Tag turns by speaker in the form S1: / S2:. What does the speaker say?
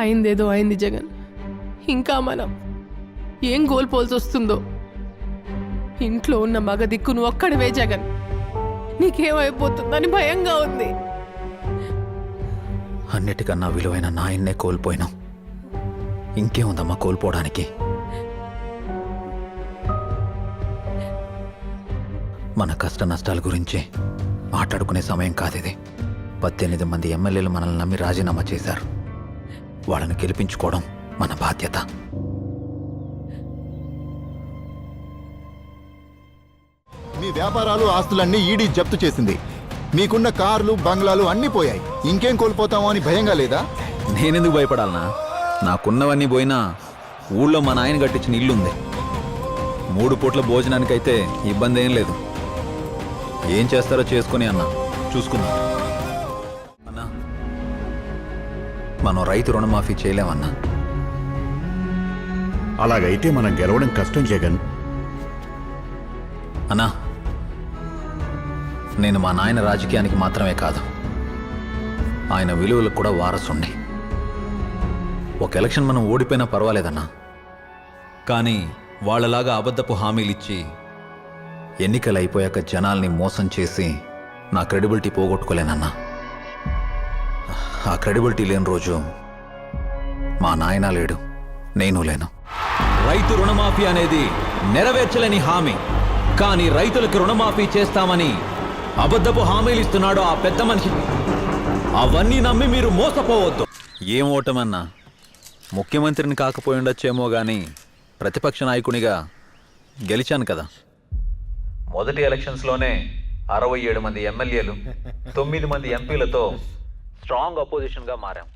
S1: అయిందేదో అయింది జగన్. ఇంకా మనం ఏం కోల్పోల్సి వస్తుందో. ఇంట్లో ఉన్న మగ దిక్కు నువ్వు ఒక్కడివే జగన్. నీకేమైపోతుందని భయంగా ఉంది.
S2: అన్నిటికన్నా విలువైన నాయన్నే కోల్పోయినాం. ఇంకేముందమ్మా కోల్పోవడానికి? మన కష్ట నష్టాల గురించి మాట్లాడుకునే సమయం కాదిది. 18 మంది ఎమ్మెల్యేలు మనల్ని నమ్మి రాజీనామా చేశారు. వాళ్ళని గెలిపించుకోవడం మన బాధ్యత.
S3: మీ వ్యాపారాలు ఆస్తులన్నీ ఈడీ జప్తు చేసింది. మీకున్న కార్లు బంగ్లాలు అన్నీ పోయాయి. ఇంకేం కోల్పోతామో అని భయంగా లేదా?
S2: నేనెందుకు భయపడాలనా? నాకున్నవన్నీ పోయినా ఊళ్ళో మా నాయన కట్టించిన ఇల్లుంది. 3 పూట్ల భోజనానికైతే ఇబ్బంది ఏం లేదు. ఏం చేస్తారో చేసుకుని అన్నా చూసుకుందాం. అన్నా, మనం రైతు రుణమాఫీ చేయలేమన్నా.
S4: అలాగైతే మనం గెలవడం కష్టం జగన్.
S2: అన్నా, నేను మా నాయన రాజకీయానికి మాత్రమే కాదు, ఆయన విలువలకు కూడా వారసుండి. ఒక ఎలక్షన్ మనం ఓడిపోయినా పర్వాలేదన్నా, కానీ వాళ్ళలాగా అబద్ధపు హామీలిచ్చి ఎన్నికలు అయిపోయాక జనాల్ని మోసం చేసి నా క్రెడిబిలిటీ పోగొట్టుకోలేనన్నా. ఆ క్రెడిబిలిటీ లేని రోజు మా నాయన లేడు, నేను లేను. రైతు రుణమాఫీ అనేది నెరవేర్చలేని హామీ, కానీ రైతులకు రుణమాఫీ చేస్తామని అబద్ధపు హామీలు ఇస్తున్నాడు ఆ పెద్ద మనిషి. అవన్నీ నమ్మి మీరు మోసపోవద్దు. ఏం ఓటమన్నా, ముఖ్యమంత్రిని కాకపోయి ఉండొచ్చేమో కానీ ప్రతిపక్ష నాయకునిగా గెలిచాను కదా. మొదటి ఎలక్షన్స్లోనే 67 మంది ఎమ్మెల్యేలు, 9 మంది ఎంపీలతో స్ట్రాంగ్ అపోజిషన్గా మారాం.